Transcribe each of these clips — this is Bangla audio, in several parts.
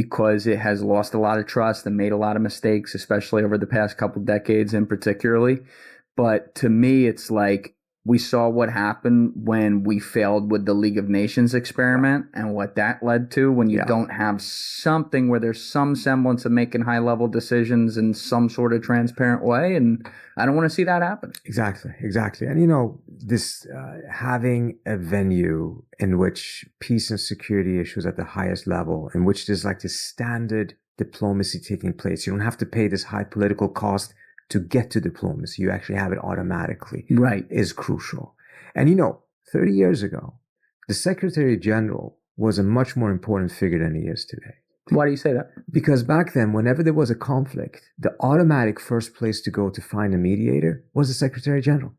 because it has lost a lot of trust and made a lot of mistakes, especially over the past couple decades in particularly. But to me, it's like we saw what happened when we failed with the League of Nations experiment and what that led to when you don't have something where there's some semblance of making high level decisions in some sort of transparent way. And I don't want to see that happen. Exactly. And, you know, this having a venue in which peace and security issues at the highest level, in which there's like this standard diplomacy taking place. You don't have to pay this high political cost to get to diplomacy. You actually have it automatically. Right. Is crucial. And, you know, 30 years ago, the Secretary General was a much more important figure than he is today. Why do you say that? Because back then, whenever there was a conflict, the automatic first place to go to find a mediator was the Secretary General.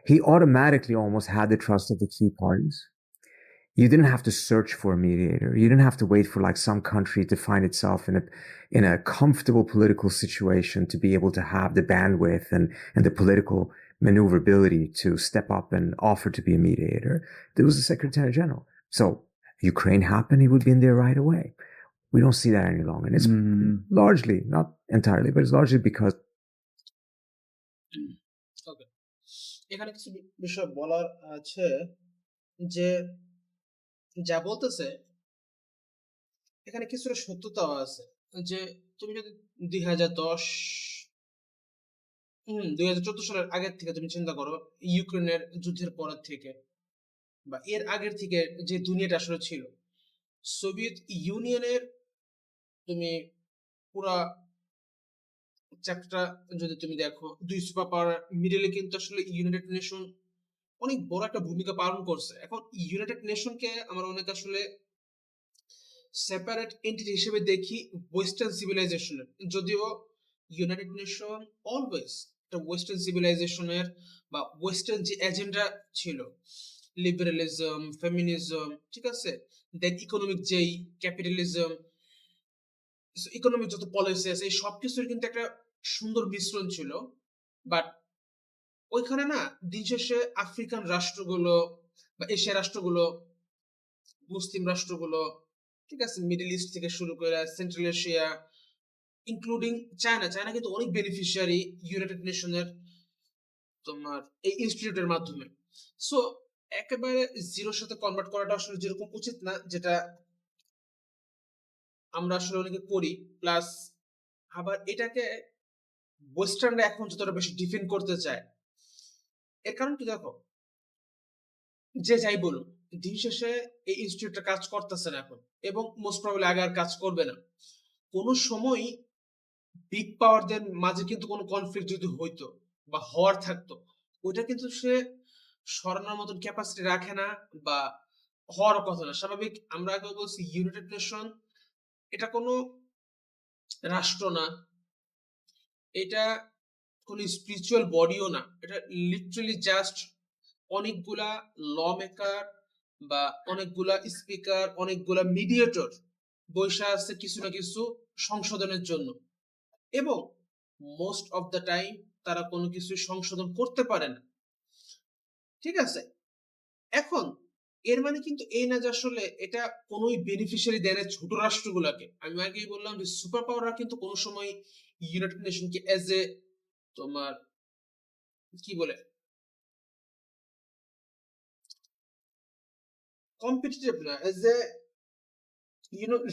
He automatically almost had the trust of the key parties. You didn't have to search for a mediator. You didn't have to wait for like some country to find itself in a comfortable political situation to be able to have the bandwidth and the political maneuverability to step up and offer to be a mediator. There was the Secretary General. So Ukraine happened, he would be in there right away. We don't see that any longer. And it's largely, not entirely, but it's largely because... Okay. এখানে কিছু বিষয় বলার আছে যে যা বলতেছে এখানে কিছুটা সত্যতাও আছে যে তুমি যদি 2014 সালের আগের থেকে তুমি চিন্তা করো ইউক্রেনের যুদ্ধের পরের থেকে বা এর আগের থেকে যে দুনিয়াটা আসলে ছিল সোভিয়েত ইউনিয়নের তুমি পুরা চ্যাপ্টারটা যদি তুমি দেখো দুই সুপার পাওয়ার মিডলে কিন্তু আসলে ইউনাইটেড নেশন অনেক বড় একটা ভূমিকা পালন করছে। এখন ইউনাইটেড নেশনকে আমরা অনেক আসলে সেপারেট এন্টিটি হিসেবে দেখি ওয়েস্টার্ন সিভিলাইজেশনের, যদিও ইউনাইটেড নেশন অলওয়েজ একটা ওয়েস্টার্ন সিভিলাইজেশনের বা ওয়েস্টার্ন যে এজেন্ডা ছিল লিবারালিজম, ফেমিনিজম, ঠিক আছে, দেন ইকোনমিক যেই ক্যাপিটালিজম, ইকোনমিক যত পলিসি আছে এই সবকিছুর কিন্তু একটা সুন্দর মিশ্রণ ছিল। বাট ওইখানে না দিন শেষে আফ্রিকান রাষ্ট্রগুলো বা এশিয়া রাষ্ট্রগুলো, মুসলিম রাষ্ট্রগুলো, ঠিক আছে, মিডল ইস্ট থেকে শুরু করে সেন্ট্রাল এশিয়া ইনক্লুডিং চায়না কিন্তু অনেক বেনিফিশিয়ারি ইউনাইটেড নেশনের তোমার এই ইনস্টিটিউটের মাধ্যমে। সো একেবারে জিরোর সাথে কনভার্ট করাটা আসলে যেরকম উচিত না, যেটা আমরা আসলে অনেকে করি। প্লাস আবার এটাকে ওয়েস্টার্নরা এখন যতটা বেশি ডিফেন্ড করতে চায়, এর কারণ কি দেখো, যে যাই বলুন দিন শেষে এই ইনস্টিটিউটটা কাজ করতেছে না এখন, এবং মোস্ট প্রবাবলি আগে আর কাজ করবে না। কোনো সময় বিগ পাওয়ারদের মাঝে কিন্তু কোনো কনফ্লিক্ট যদি হইতো বা হওয়ার থাকতো, ওইটা কিন্তু সে সরানোর মতন ক্যাপাসিটি রাখে না বা হওয়ার কথা না। স্বাভাবিক, আমরা আগে বলছি ইউনাইটেড নেশন এটা কোনো রাষ্ট্র না, এটা কোনো স্পিরিচুয়াল বডিও না, এটা লিটারালি জাস্ট অনেকগুলা ল মেকার বা অনেকগুলা স্পিকার, অনেকগুলা মিডিয়েটর বৈশা আছে কিছু না কিছু সংশোধনের জন্য, এবং মোস্ট অফ দ্য টাইম তারা কোনো কিছু সংশোধন করতে পারে না। ঠিক আছে, এখন এর মানে কিন্তু এই না যে আসলে এটা কোনোই বেনিফিশিয়ারি দেয় না ছোট রাষ্ট্রগুলোকে। আমি আগেই বললাম যে সুপার পাওয়াররা কিন্তু কোনো সময় ইউনাইটেড নেশনকে এজ এ তোমার কি বলে কম্পিটিটিভ না, এজ এ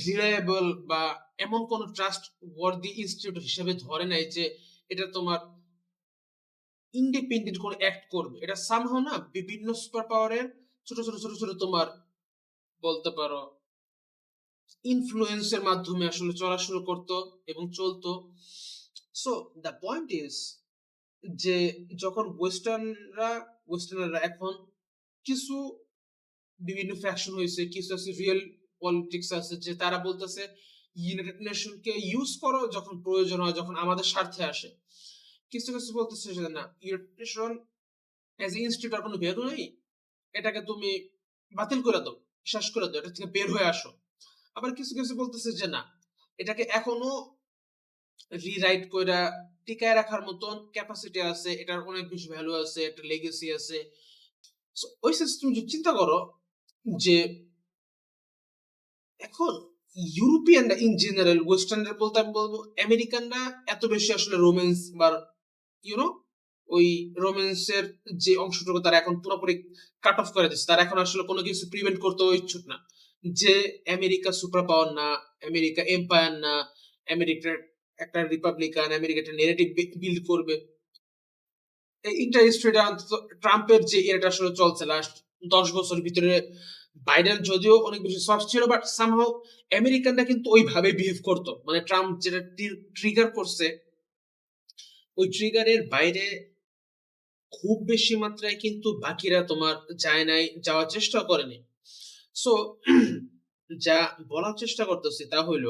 রিলায়েবল বা এমন কোন ট্রাস্ট ওয়ার্দি ইনস্টিটিউট হিসেবে ধরে নাই যে এটা তোমার ইন্ডিপেন্ডেন্ট কোন অ্যাক্ট করবে। এটা সামহাও না বিভিন্ন সুপার পাওয়ারের ছোট ছোট ছোট ছোট তোমার বলতে পারো ইনফ্লুয়েন্সের মাধ্যমে আসলে চলাশুরু করতো এবং চলতো। সো দ্য পয়েন্ট ইজ যে যখন ওয়েস্টার্নাররা এখন কিছু বিভিন্ন ফ্যাকশন হয়েছে, কিছু আছে রিয়েল পলিটিক্স আছে যে তারা বলতেছে ইউনাইটেড নেশনকে ইউজ করো যখন প্রয়োজন হয়, যখন আমাদের স্বার্থে আসে। কিছু কিছু বলতেছে যে না, united nation as a institute আর কোনো ভ্যালু নেই, এটাকে তুমি বাতিল করে দাও, শেষ করে দাও, এটা থেকে বের হয়ে আসো। আবার কিছু কিছু বলতেছে যে না, এটাকে এখনো রিরাইট কইরা টিকায় রাখার মতন ক্যাপাসিটি আছে, এটার অনেক বেশি ভ্যালু আছে, একটা লেগেসি আছে। ওই সিস্টেম যদি চিন্তা করো যে এখন ইউরোপিয়ানরা ইন জেনারেল, ওয়েস্টার্নরা বলতে আমি বলবো আমেরিকানরা এত বেশি আসলে রোম্যান্স বা ইউনো ওই রোম্যান্সের যে অংশটুকু তারা এখন পুরোপুরি কাট অফ করে দিচ্ছে। তারা এখন আসলে কোনো কিছু প্রিভেন্ট করতেও ইচ্ছুক না। যে আমেরিকা সুপার পাওয়ার না, আমেরিকা এম্পায়ার না, আমেরিকার একটা রিপাবলিকান, আমেরিকা একটা নেগেটিভ বিল্ড করবে। ইন্টারেস্টেড ট্রাম্পের যে এটা আসলে চলছে লাস্ট 10 বছর ভিতরে, বাইডেন যদিও অনেক বেশি সফট ছিল বাট সামহাউ আমেরিকানরা কিন্তু ওইভাবে বিহেভ করতো। মানে ট্রাম্প যেটা ট্রিগার করছে ওই ট্রিগারের বাইরে খুব বেশি মাত্রায় কিন্তু বাকিরা তোমার যায় নাই, যাওয়ার চেষ্টা করেনি। সো যা বলার চেষ্টা করতেছি তা হইল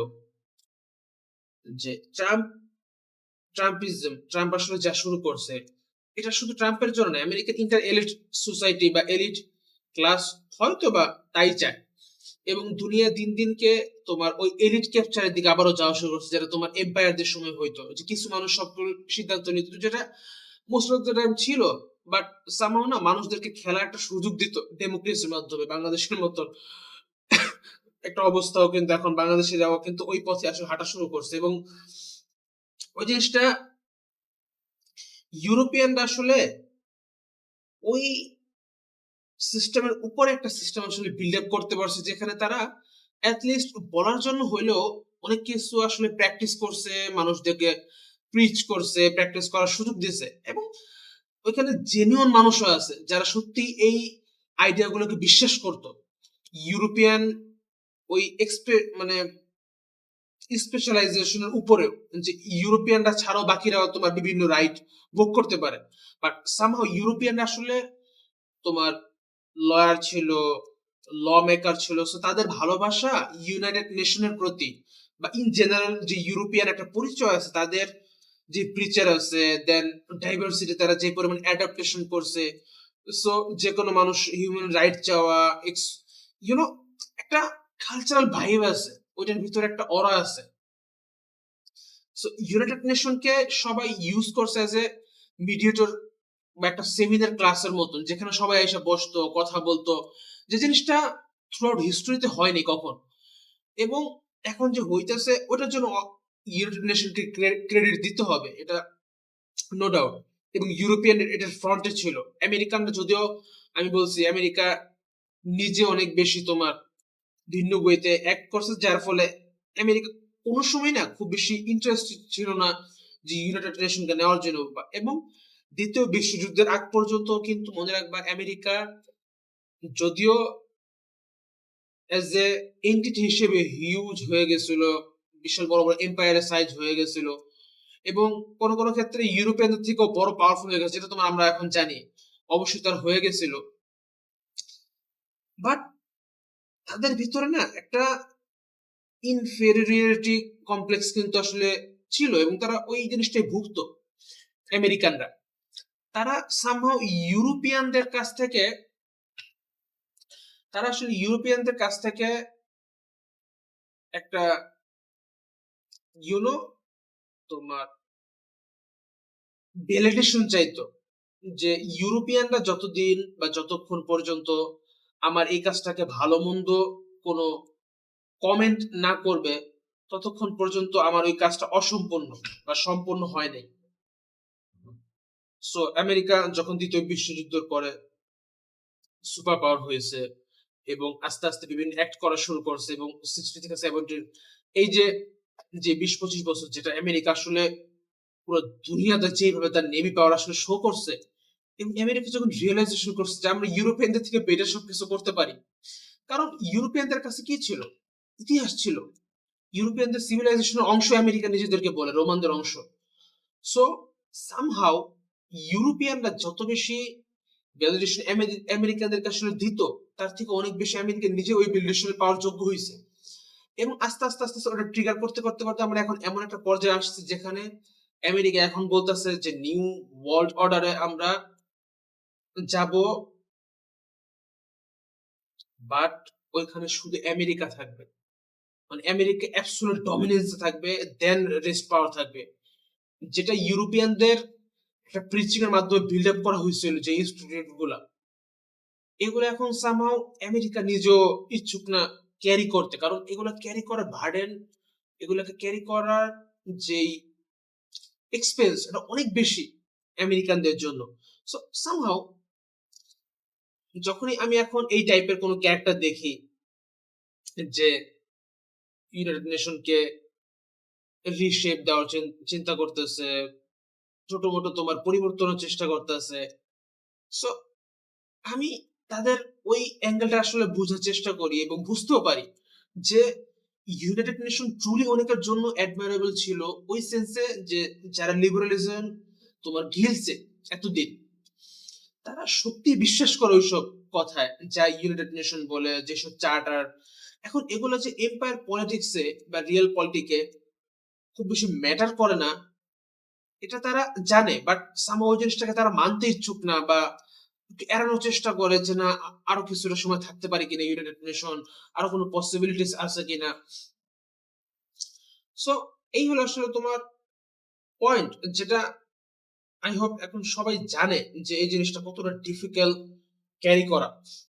যে ট্রাম্প আসলে যা শুরু করছে এটা শুধু ট্রাম্পের জন্য নয়, আমেরিকার ইন্টার এলিট সোসাইটি বা এলিট ক্লাস হয়তো বা তাই চায়। এবং দুনিয়া দিন দিনকে তোমার ওই এলিট ক্যাপচারের দিকে আবারও যাওয়া শুরু করছে, যেটা তোমার এম্পায়ারদের সময় হইতো, যে কিছু মানুষ সকল সিদ্ধান্ত নিত, যেটা মোস্ট অফ দ্য টাইম ছিল। বাট সামহাও না মানুষদেরকে খেলার একটা সুযোগ দিত ডেমোক্রেসির মাধ্যমে। বাংলাদেশের মতন একটা অবস্থাও কিন্তু এখন বাংলাদেশে যাওয়া কিন্তু ওই পথে আসলে হাঁটা শুরু করছে। এবং ওই জিনিসটা ইউরোপিয়ানরা আসলে ওই সিস্টেমের উপরে একটা সিস্টেম আসলে বিল্ড আপ করতে পারছে, যেখানে তারা অ্যাটলিস্ট বলার জন্য হইলেও অনেক কিছু আসলে প্র্যাকটিস করছে, মানুষদেরকে প্রিচ করছে, প্র্যাকটিস করার সুযোগ দিয়েছে। এবং ওইখানে জেনুইন মানুষও আছে যারা সত্যি এই আইডিয়াগুলোকে বিশ্বাস করতো। ইউরোপিয়ান ওই মানে স্পেশালাইজেশনের উপরেও, যে ইউরোপিয়ানরা ছাড়াও বাকিরাও তোমার বিভিন্ন রাইট ভোগ করতে পারে। বাট সামহাও ইউরোপিয়ানরা আসলে তোমার লয়ার ছিল, ল মেকার ছিল। সো তাদের ভালোবাসা ইউনাইটেড নেশনের প্রতি বা ইন জেনারেল যে ইউরোপিয়ান একটা পরিচয় আছে, তাদের যে প্রিচার আছে, দেন ডাইভার্সিটি তারা যে পরিমাণ অ্যাডাপ্টেশন করছে। সো যে কোনো মানুষ হিউম্যান রাইট চাওয়া, ইউনো একটা কালচারাল ভাইব আছে, ওইটার ভিতরে একটা অরা আছে। সো ইউনাইটেড নেশনকে সবাই ইউজ করছে অ্যাজ এ মিডিয়েটর বা একটা সেমিনার ক্লাসের মতন, যেখানে সবাই এসে বসতো, কথা বলতো, যে জিনিসটা থ্রু আউট হিস্ট্রিতে হয়নি কখন। এবং এখন যে হইতেছে ওটার জন্য ইউনাইটেড নেশনকে ক্রেডিট দিতে হবে, এটা নো ডাউট। এবং ইউরোপিয়ান এটার ফ্রন্টে ছিল। আমেরিকানরা যদিও, আমি বলছি আমেরিকা নিজে অনেক বেশি তোমার ভিন্ন বইতে অ্যাক্ট করছে, যার ফলে আমেরিকা কোনো সময় না খুব বেশি ইন্টারেস্টেড ছিল না যে ইউনাইটেড নেশনকে নেওয়ার জন্য। এবং দ্বিতীয় বিশ্বযুদ্ধের আগ পর্যন্ত কিন্তু মনে রাখবা আমেরিকা যদিও এজ এ এন্টিটি হিসেবে হিউজ হয়ে গেছিল, বিশাল বড় বড় এম্পায়ারের সাইজ হয়ে গেছিল, এবং কোন কোন ক্ষেত্রে ইউরোপিয়ানদের থেকেও বড় পাওয়ারফুল হয়ে গেছে, যেটা তোমার আমরা এখন জানি। অবশ্যই তার হয়ে গেছিল, বাট তাদের ভিতরে না একটা ইনফেরিয়রিটি কমপ্লেক্স কিন্তু আসলে ছিল, এবং তারা ওই জিনিসটাই ভুগতো। আমেরিকানরা তারা সামহাও ইউরোপিয়ানদের কাছ থেকে, তারা আসলে ইউরোপিয়ানদের কাছ থেকে একটা ইউনো তোমার ভ্যালিডেশন চাইতো, যে ইউরোপিয়ানরা যতদিন বা যতক্ষণ পর্যন্ত আমার এই কাজটাকে ভালো মন্দ কোনো কমেন্ট না করবে, ততক্ষণ পর্যন্ত আমার ওই কাজটা অসম্পূর্ণ বা সম্পূর্ণ হয় নাই। সো আমেরিকা যখন দ্বিতীয় বিশ্বযুদ্ধের পরে সুপার পাওয়ার হয়েছে এবং আস্তে আস্তে বিভিন্ন অ্যাক্ট করা শুরু করছে, এবং 60 থেকে 70 এই যে যে 20-25 বছর যেটা আমেরিকা আসলে পুরো দুনিয়াতে যেভাবে তার নেভি পাওয়ার আসলে শো করছে, এবং আমেরিকা যখন রিয়েলাইজেশন করছে যে আমরা ইউরোপিয়ানদের থেকে বেটার সবকিছু করতে পারি। কারণ ইউরোপিয়ানদের কাছে কি ছিল? ইতিহাস ছিল। ইউরোপিয়ানদের সিভিলাইজেশনের অংশ আমেরিকা নিজেদেরকে বলে, রোমানদের অংশ। সো সামহাউ ইউরোপিয়ানরা যত বেশি ভ্যালিডেশন আমেরিকানদেরকে আসলে দিত, তার থেকে অনেক বেশি আমেরিকা নিজে ওই ভ্যালিডেশনের পাওয়ার যোগ্য হয়েছে। এবং আস্তে আস্তে আস্তে আস্তে ওটা ট্রিগার করতে করতে করতে আমরা এখন এমন একটা পর্যায়ে আসছি যেখানে আমেরিকা এখন বলতেছে যে নিউ ওয়ার্ল্ড অর্ডারে আমরা যাব, বাট ওইখানে শুধু আমেরিকা থাকবে। মানে আমেরিকা অ্যাবসলিউট ডমিনেন্স থাকবে, দেন রেস্ট পাওয়ার থাকবে, যেটা ইউরোপিয়ানদের একটা প্রিচিং এর মাধ্যমে বিল্ড আপ করা হয়েছিল যে ইনস্টিটিউট গুলা, এগুলো এখন সামহাও আমেরিকা নিজেও ইচ্ছুক না ক্যারি করতে, কারণ এগুলো ক্যারি করার বার্ডেন, এগুলোকে ক্যারি করার যেই এক্সপেন্স এটা অনেক বেশি আমেরিকানদের জন্য। সো সামহাউ যখনই আমি এখন এই টাইপের কোনো ক্যারেক্টার দেখি যে ইউনাইটেড নেশনকে রিশেপ দেওয়ার চিন্তা করতেছে, ছোট মোটো তোমার পরিবর্তনের চেষ্টা করতেছে, সো আমি তাদের ওই অ্যাঙ্গেলটা আসলে বোঝার চেষ্টা করি এবং বুঝতেও পারি যে ইউনাইটেড নেশন ট্রুলি অনেকের জন্য অ্যাডমায়ারেবল ছিল, ওই সেন্সে যে যারা লিবারালিজম তোমার গিলছে এতদিন, তারা সত্যি বিশ্বাস করে ওইসব কথায়, যা ইউনাইটেড নেশন বলে, যেসব চার্টার। এখন এগুলো যে এম্পায়ার পলিটিক্সে বা রিয়েল পলিটিকে খুব বেশি ম্যাটার করে না, এটা তারা জানে, বাট সামহাউ ওই জিনিসটাকে তারা মানতে ইচ্ছুক না, বা একটু এড়ানোর চেষ্টা করে যে না, আরো কিছুটা সময় থাকতে পারি কিনা ইউনাইটেড নেশন, আরো কোনো পসিবিলিটিস আছে কিনা। সো এই হলো আসলে তোমার পয়েন্ট, যেটা আই হোপ এখন সবাই জানে যে এই জিনিসটা কতটা ডিফিকাল্ট ক্যারি করা।